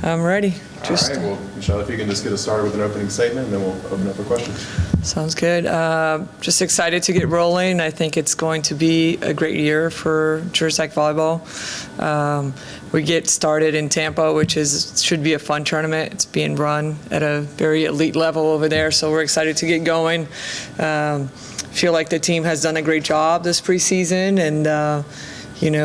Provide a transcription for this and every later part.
I'm ready. All right, well, Michelle, if you can just get us started with an opening statement, and then we'll open up for questions. Sounds good. Just excited to get rolling. I think it's going to be a great year for Georgia Tech volleyball. We get started in Tampa, which should be a fun tournament. It's being run at a very elite level over there, so we're excited to get going. Feel like the team has done a great job this preseason, and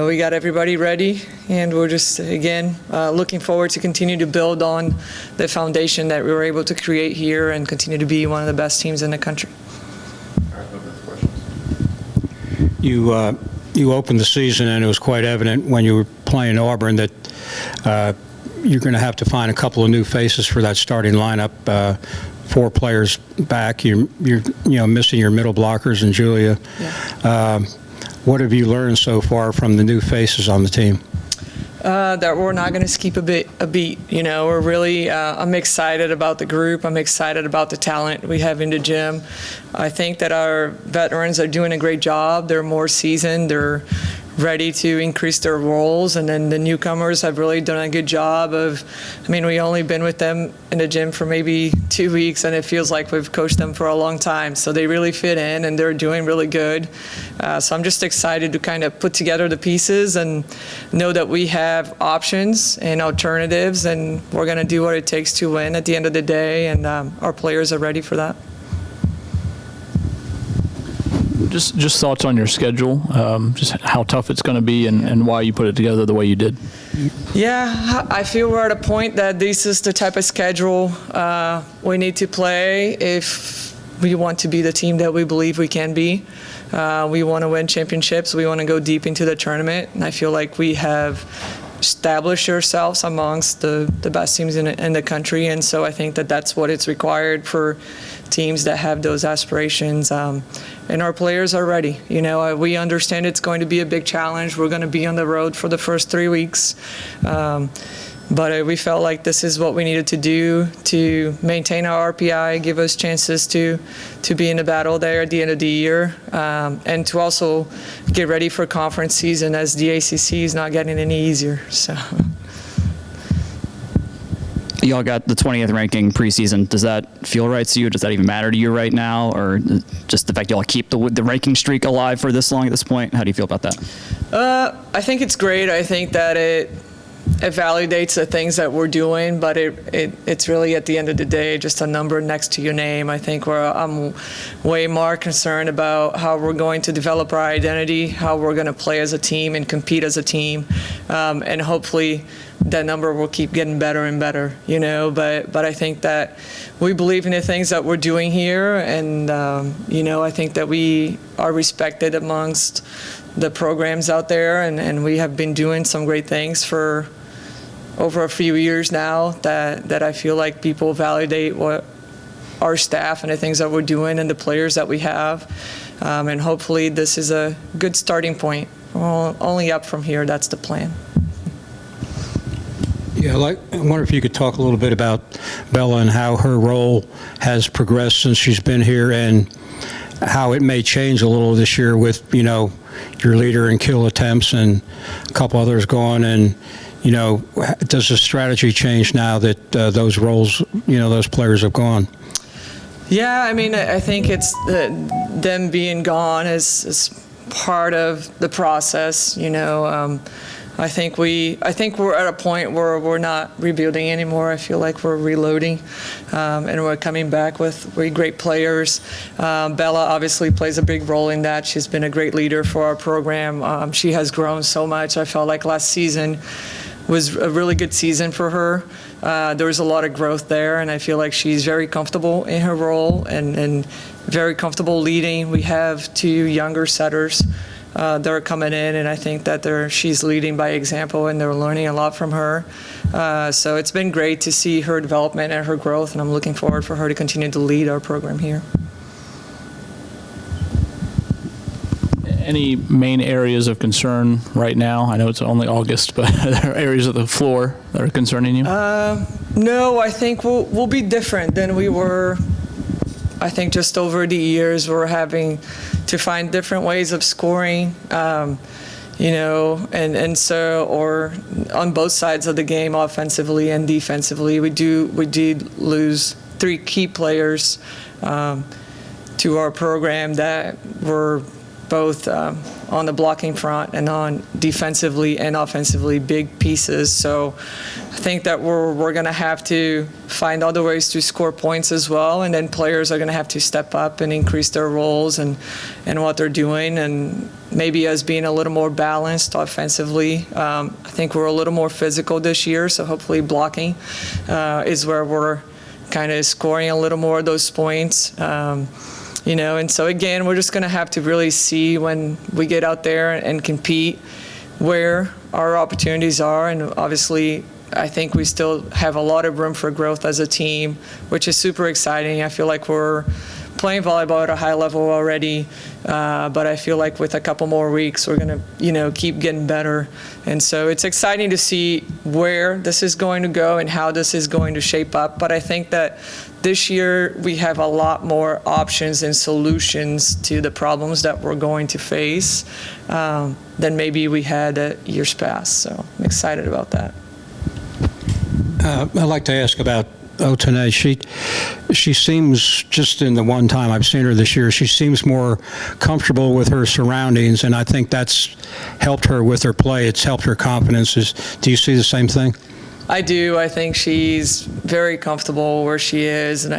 we got everybody ready, and we're just, again, looking forward to continue to build on the foundation that we were able to create here and continue to be one of the best teams in the country. All right, open for questions. You opened the season, and it was quite evident when you were playing Auburn that you're going to have to find a couple of new faces for that starting lineup. 4 players back. You're missing your middle blockers and Julia. Yeah. What have you learned so far from the new faces on the team? That we're not going to skip a beat. We're really, I'm excited about the group. I'm excited about the talent we have in the gym. I think that our veterans are doing a great job. They're more seasoned. They're ready to increase their roles, and then the newcomers have really done a good job of, we only been with them in the gym for maybe 2 weeks, and it feels like we've coached them for a long time, so they really fit in and they're doing really good. So I'm just excited to kind of put together the pieces and know that we have options and alternatives, and we're going to do what it takes to win at the end of the day, and our players are ready for that. Just thoughts on your schedule, just how tough it's going to be and why you put it together the way you did. Yeah, I feel we're at a point that this is the type of schedule we need to play if we want to be the team that we believe we can be. We want to win championships. We want to go deep into the tournament, and I feel like we have established ourselves amongst the best teams in the country, and so I think that that's what it's required for teams that have those aspirations, and our players are ready. We understand it's going to be a big challenge. We're going to be on the road for the first 3 weeks, but we felt like this is what we needed to do to maintain our RPI, give us chances to be in the battle there at the end of the year, and to also get ready for conference season, as the ACC is not getting any easier. So. Y'all got the 20th ranking preseason. Does that feel right to you? Does that even matter to you right now? Or just the fact y'all keep the ranking streak alive for this long at this point? How do you feel about that? I think it's great. I think that it validates the things that we're doing, but it's really, at the end of the day, just a number next to your name. I think I'm way more concerned about how we're going to develop our identity, how we're going to play as a team and compete as a team, and hopefully that number will keep getting better and better, but I think that we believe in the things that we're doing here, and I think that we are respected amongst the programs out there, and we have been doing some great things for over a few years now that I feel like people validate what our staff and the things that we're doing and the players that we have, and hopefully this is a good starting point. Only up from here. That's the plan. Yeah, I wonder if you could talk a little bit about Bella and how her role has progressed since she's been here, and how it may change a little this year with, your leader in kill attempts and a couple others gone, and, does the strategy change now that those roles, those players have gone? Yeah, I think it's them being gone is part of the process, I think we're at a point where we're not rebuilding anymore. I feel like we're reloading, and we're coming back with really great players. Bella obviously plays a big role in that. She's been a great leader for our program. She has grown so much. I felt like last season was a really good season for her. There was a lot of growth there, and I feel like she's very comfortable in her role and very comfortable leading. We have 2 younger setters that are coming in, and I think that she's leading by example, and they're learning a lot from her. So it's been great to see her development and her growth, and I'm looking forward for her to continue to lead our program here. Any main areas of concern right now? I know it's only August, but are there areas of the floor that are concerning you? No, I think we'll be different than we were. I think just over the years we're having to find different ways of scoring. you know, and so, or on both sides of the game, offensively and defensively, we did lose 3 key players to our program that were both on the blocking front and on defensively and offensively big pieces. So I think that we're going to have to find other ways to score points as well, and then players are going to have to step up and increase their roles and what they're doing, and maybe us being a little more balanced offensively. I think we're a little more physical this year, so hopefully blocking is where we're kind of scoring a little more of those points. You know, and so again, we're just going to have to really see when we get out there and compete where our opportunities are. And obviously, I think we still have a lot of room for growth as a team, which is super exciting. I feel like we're playing volleyball at a high level already, but I feel like with a couple more weeks, we're going to, you know, keep getting better. And so it's exciting to see where this is going to go and how this is going to shape up. But I think that this year we have a lot more options and solutions to the problems that we're going to face than maybe we had at years past. So I'm excited about that. I'd like to ask about Otane. She seems, just in the one time I've seen her this year, she seems more comfortable with her surroundings, and I think that's helped her with her play. It's helped her confidence. Do you see the same thing? I do. I think she's very comfortable where she is, and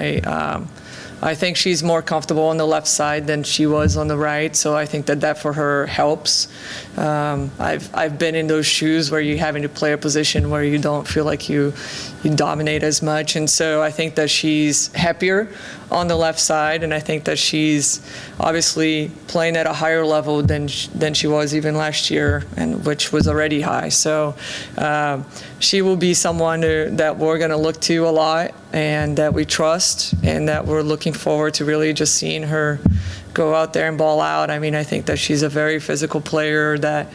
I think she's more comfortable on the left side than she was on the right, so I think that for her helps. I've been in those shoes where you're having to play a position where you don't feel like you dominate as much, and so I think that she's happier on the left side, and I think that she's obviously playing at a higher level than she was even last year, and which was already high. So she will be someone that we're going to look to a lot, and that we trust, and that we're looking forward to really just seeing her go out there and ball out. I mean, I think that she's a very physical player that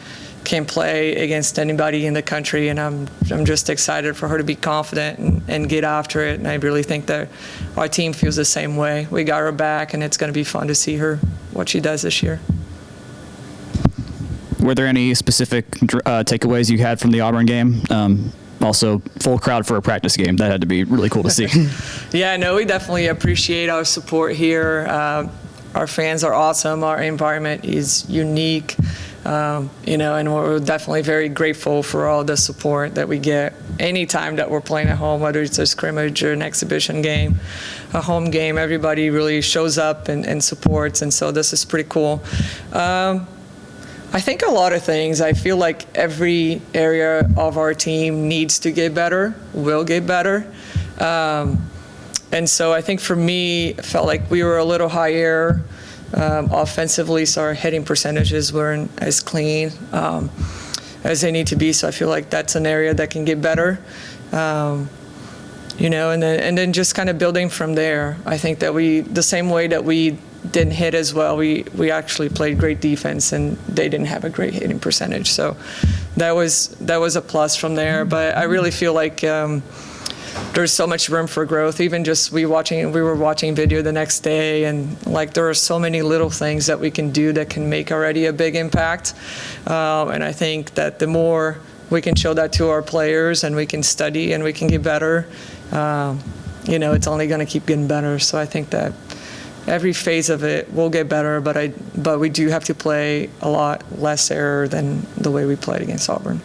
can play against anybody in the country, and I'm just excited for her to be confident and get after it. And I really think that our team feels the same way. We got her back, and it's going to be fun to see her, what she does this year. Were there any specific takeaways you had from the Auburn game? Also, full crowd for a practice game. That had to be really cool to see. Yeah, no, we definitely appreciate our support here. Our fans are awesome. Our environment is unique. You know, and we're definitely very grateful for all the support that we get anytime that we're playing at home, whether it's a scrimmage or an exhibition game, a home game. Everybody really shows up and supports, and so this is pretty cool. I think a lot of things. I feel like every area of our team needs to get better, will get better. And so I think for me, it felt like we were a little higher offensively, so our hitting percentages weren't as clean as they need to be. So I feel like that's an area that can get better. You know, and then just kind of building from there. I think that the same way that we didn't hit as well, we actually played great defense, and they didn't have a great hitting percentage. So that was a plus from there. But I really feel like there's so much room for growth. Even just we were watching video the next day, and like there are so many little things that we can do that can make already a big impact. And I think that the more we can show that to our players, and we can study and we can get better, you know, it's only going to keep getting better. So I think that every phase of it will get better, but we do have to play a lot less error than the way we played against Auburn.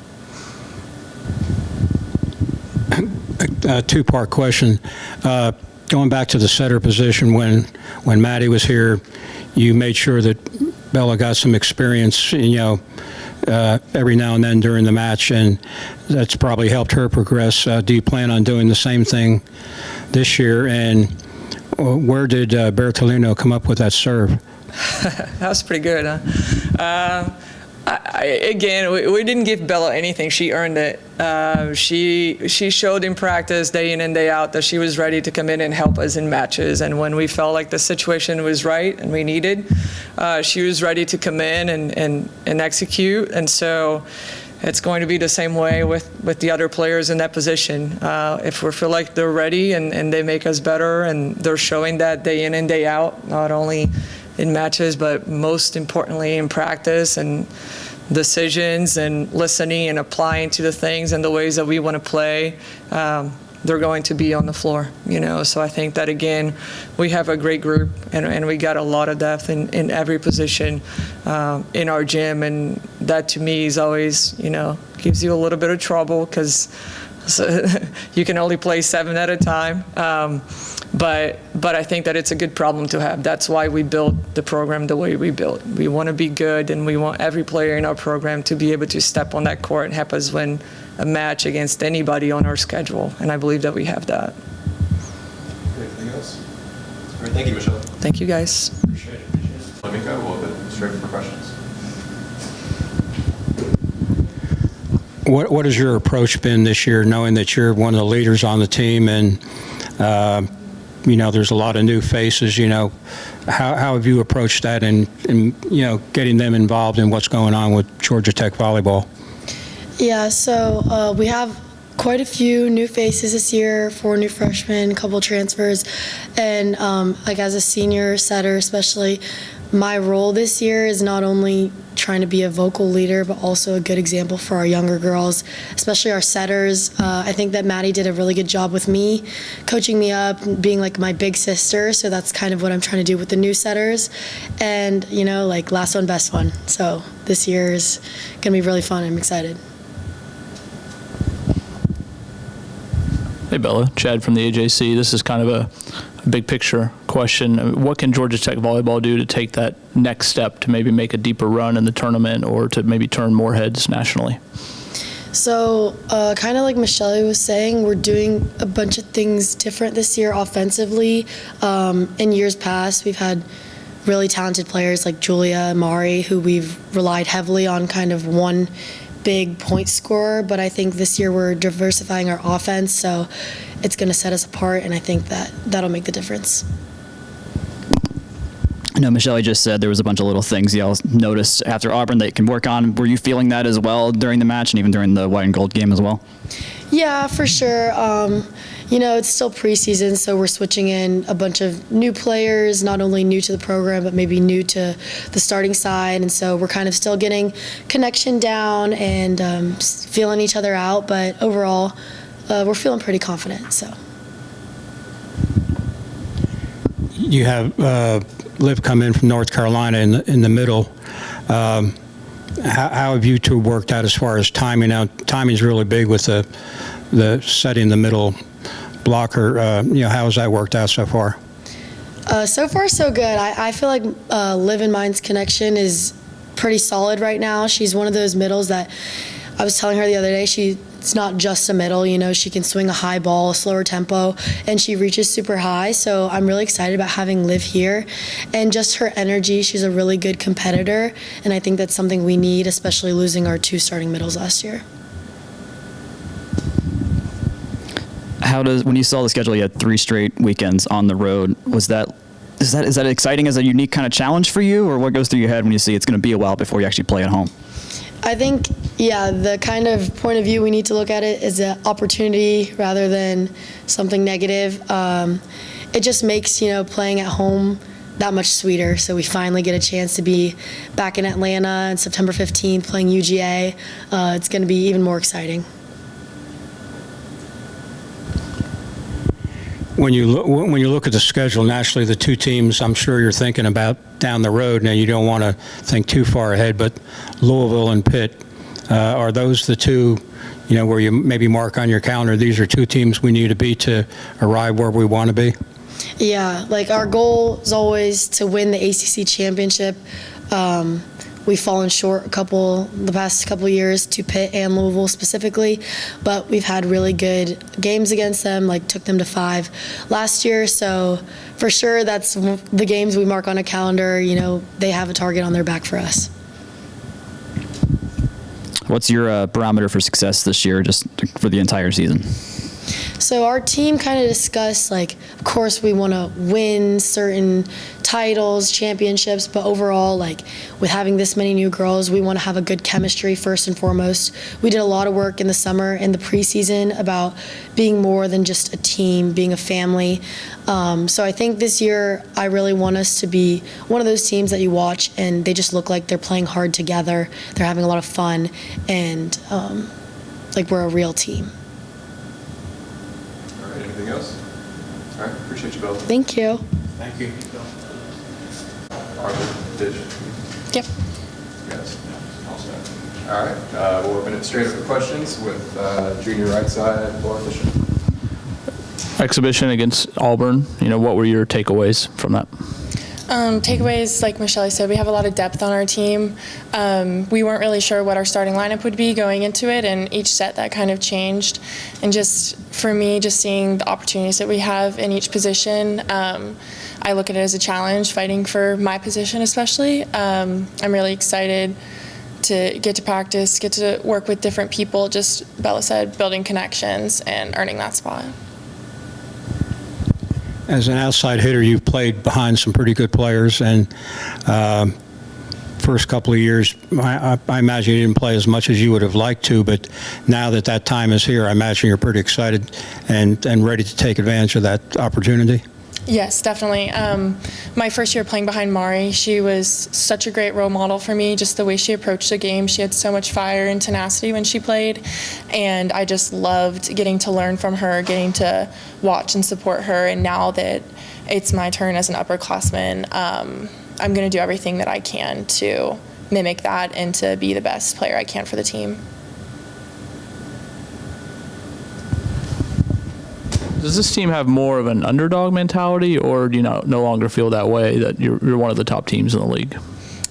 A two-part question. Going back to the setter position, when Maddie was here, you made sure that Bella got some experience, you know, every now and then during the match, and that's probably helped her progress. Do you plan on doing the same thing this year? And where did Bertolino come up with that serve? That was pretty good, huh? Again, we didn't give Bella anything. She earned it. She showed in practice day in and day out that she was ready to come in and help us in matches. And when we felt like the situation was right and we needed, she was ready to come in and execute. And so it's going to be the same way with the other players in that position. If we feel like they're ready and they make us better, and they're showing that day in and day out, not only in matches, but most importantly in practice, and decisions and listening and applying to the things and the ways that we want to play, they're going to be on the floor, So I think that, again, we have a great group, and we got a lot of depth in every position in our gym, and that to me is always, gives you a little bit of trouble because you can only play 7 at a time. But I think that it's a good problem to have. That's why we built the program the way we built. We want to be good, and we want every player in our program to be able to step on that court and help us win a match against anybody on our schedule. And I believe that we have that. Anything else? All right, thank you, Michelle. Thank you, guys. Appreciate it. Let me go. We'll go straight for questions. What has your approach been this year, knowing that you're one of the leaders on the team and, there's a lot of new faces, how have you approached that and getting them involved in what's going on with Georgia Tech volleyball? Yeah, so we have quite a few new faces this year, 4 new freshmen, a couple transfers, and as a senior setter especially, my role this year is not only trying to be a vocal leader, but also a good example for our younger girls, especially our setters. I think that Maddie did a really good job with me, coaching me up, being like my big sister. So that's kind of what I'm trying to do with the new setters. And, last one, best one. So this year is going to be really fun. I'm excited. Hey, Bella. Chad from the AJC. This is kind of a big picture question. What can Georgia Tech volleyball do to take that next step to maybe make a deeper run in the tournament or to maybe turn more heads nationally? So kind of like Michelle was saying, we're doing a bunch of things different this year offensively. In years past, we've had really talented players like Julia, Mari, who we've relied heavily on kind of one big point scorer, but I think this year we're diversifying our offense, so it's going to set us apart, and I think that'll make the difference. I know Michelle just said there was a bunch of little things y'all noticed after Auburn that you can work on. Were you feeling that as well during the match and even during the white and gold game as well? Yeah, for sure. It's still preseason, so we're switching in a bunch of new players, not only new to the program, but maybe new to the starting side. And so we're kind of still getting connection down and feeling each other out. But overall, we're feeling pretty confident. So You have Liv come in from North Carolina in the middle. How have you two worked out as far as timing? Now, timing is really big with the setting the middle blocker. How has that worked out so far? So far, so good. I feel like Liv and mine's connection is pretty solid right now. She's one of those middles that I was telling her the other day, it's not just a middle, she can swing a high ball, a slower tempo, and she reaches super high. So I'm really excited about having Liv here. And just her energy, she's a really good competitor, and I think that's something we need, especially losing our 2 starting middles last year. When you saw the schedule, you had 3 straight weekends on the road. Is that exciting as a unique kind of challenge for you, or what goes through your head when you see it's going to be a while before you actually play at home? I think, the kind of point of view we need to look at it is an opportunity rather than something negative. It just makes, playing at home that much sweeter. So we finally get a chance to be back in Atlanta on September 15th playing UGA. It's going to be even more exciting. When you look at the schedule nationally, the 2 teams I'm sure you're thinking about down the road. Now, you don't want to think too far ahead, but Louisville and Pitt, are those the 2, where you maybe mark on your calendar, these are 2 teams we need to beat to arrive where we want to be? Yeah, our goal is always to win the ACC championship. We've fallen short the past couple years to Pitt and Louisville specifically, but we've had really good games against them, took them to 5 last year. So for sure, that's the games we mark on a calendar. They have a target on their back for us. What's your barometer for success this year, just for the entire season? So our team kind of discussed, like, of course we want to win certain titles, championships, but overall, like, with having this many new girls, we want to have a good chemistry first and foremost. We did a lot of work in the summer and the preseason about being more than just a team, being a family. So I think this year I really want us to be one of those teams that you watch and they just look like they're playing hard together, they're having a lot of fun, and like we're a real team. All right, anything else? All right, appreciate you, Bella. Thank you. Thank you. Arthur, Didge, Yep. yes. All right, we'll open it straight up for questions with junior right side, Laura Fischer. Exhibition against Auburn, what were your takeaways from that? Takeaways, like Michelle said, we have a lot of depth on our team. We weren't really sure what our starting lineup would be going into it, and each set that kind of changed. And just for me, just seeing the opportunities that we have in each position, I look at it as a challenge, fighting for my position especially. I'm really excited to get to practice, get to work with different people, just, Bella said, building connections and earning that spot. As an outside hitter, you've played behind some pretty good players, and first couple of years, I imagine you didn't play as much as you would have liked to, but now that time is here, I imagine you're pretty excited and ready to take advantage of that opportunity. Yes, definitely. My first year playing behind Mari, she was such a great role model for me, just the way she approached the game. She had so much fire and tenacity when she played, and I just loved getting to learn from her, getting to watch and support her, and now that it's my turn as an upperclassman, I'm going to do everything that I can to mimic that and to be the best player I can for the team. Does this team have more of an underdog mentality, or do you no longer feel that way, that you're one of the top teams in the league?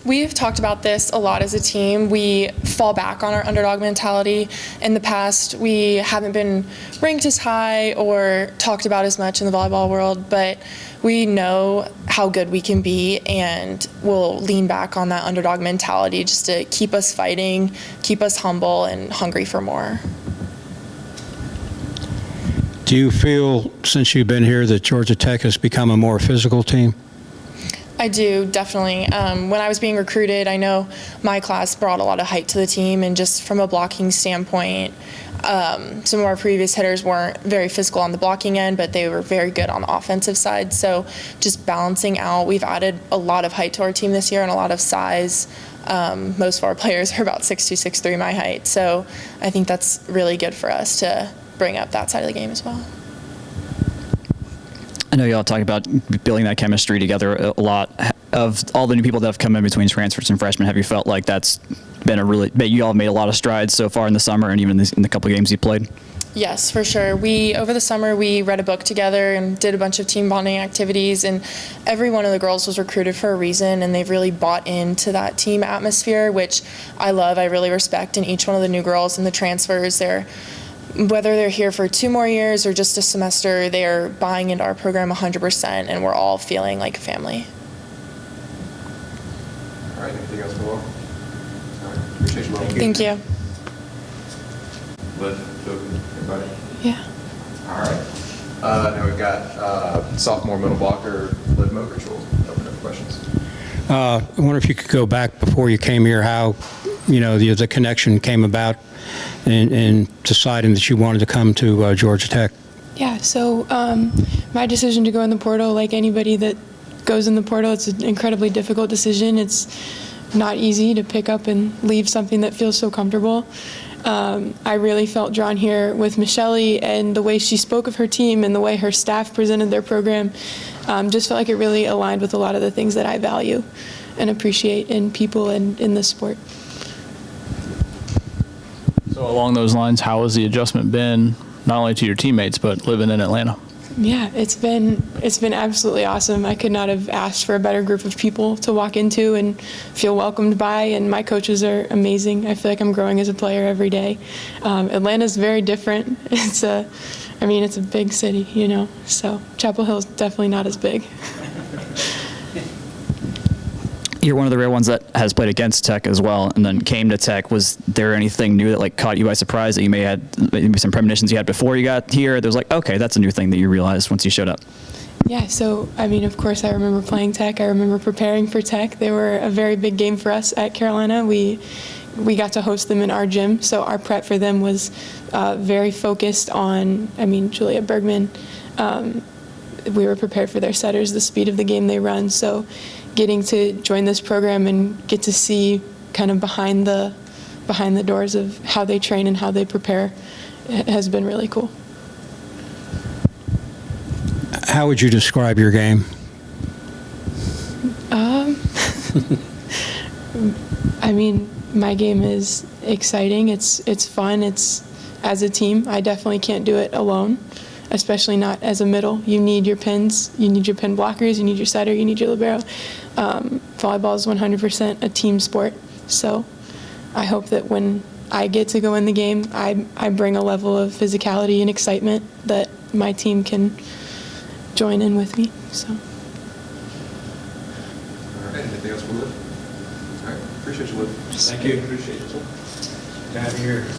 We've talked about this a lot as a team. We fall back on our underdog mentality. In the past, we haven't been ranked as high or talked about as much in the volleyball world, but we know how good we can be, and we'll lean back on that underdog mentality just to keep us fighting, keep us humble and hungry for more. Do you feel, since you've been here, that Georgia Tech has become a more physical team? I do, definitely. When I was being recruited, I know my class brought a lot of height to the team, and just from a blocking standpoint, some of our previous hitters weren't very physical on the blocking end, but they were very good on the offensive side. So just balancing out, we've added a lot of height to our team this year and a lot of size. Most of our players are about 6'2", 6'3", my height. So I think that's really good for us to bring up that side of the game as well. I know y'all talk about building that chemistry together a lot. Of all the new people that have come in between transfers and freshmen, have you felt like that's been you all have made a lot of strides so far in the summer and even in the couple of games you played? Yes, for sure. Over the summer, we read a book together and did a bunch of team bonding activities, and every one of the girls was recruited for a reason, and they've really bought into that team atmosphere, which I love. I really respect in each one of the new girls and the transfers. Whether they're here for 2 more years or just a semester, they are buying into our program 100%, and we're all feeling like a family. All right, anything else, Laura? All right, appreciate you, Laura. Thank you. Liv, Token, everybody? Yeah. All right. Now we've got sophomore middle blocker, Liv Mogridge. We'll open up for questions. I wonder if you could go back before you came here, how the connection came about in deciding that you wanted to come to Georgia Tech. Yeah, so my decision to go in the portal, like anybody that goes in the portal, it's an incredibly difficult decision. It's not easy to pick up and leave something that feels so comfortable. I really felt drawn here with Michelle, and the way she spoke of her team and the way her staff presented their program just felt like it really aligned with a lot of the things that I value and appreciate in people and in the sport. So along those lines, how has the adjustment been, not only to your teammates, but living in Atlanta? Yeah, it's been absolutely awesome. I could not have asked for a better group of people to walk into and feel welcomed by, and my coaches are amazing. I feel like I'm growing as a player every day. Atlanta's very different. It's a big city, so Chapel Hill's definitely not as big. you're one of the rare ones that has played against Tech as well, and then came to Tech. Was there anything new that like caught you by surprise that you may had maybe some premonitions you had before you got here? There was like, okay, that's a new thing that you realized once you showed up. Yeah, so I mean, of course, I remember playing Tech. I remember preparing for Tech. They were a very big game for us at Carolina. We got to host them in our gym, so our prep for them was very focused on, I mean, Julia Bergman. We were prepared for their setters, the speed of the game they run. So getting to join this program and get to see kind of behind the doors of how they train and how they prepare has been really cool. How would you describe your game? I mean, my game is exciting. It's fun. It's as a team. I definitely can't do it alone, especially not as a middle. You need your pins. You need your pin blockers. You need your setter. You need your libero. Volleyball is 100% a team sport. So I hope that when I get to go in the game, I bring a level of physicality and excitement that my team can join in with me. So. All right, anything else for Liv? All right, appreciate you, Liv. Thank you. Appreciate you. Down here.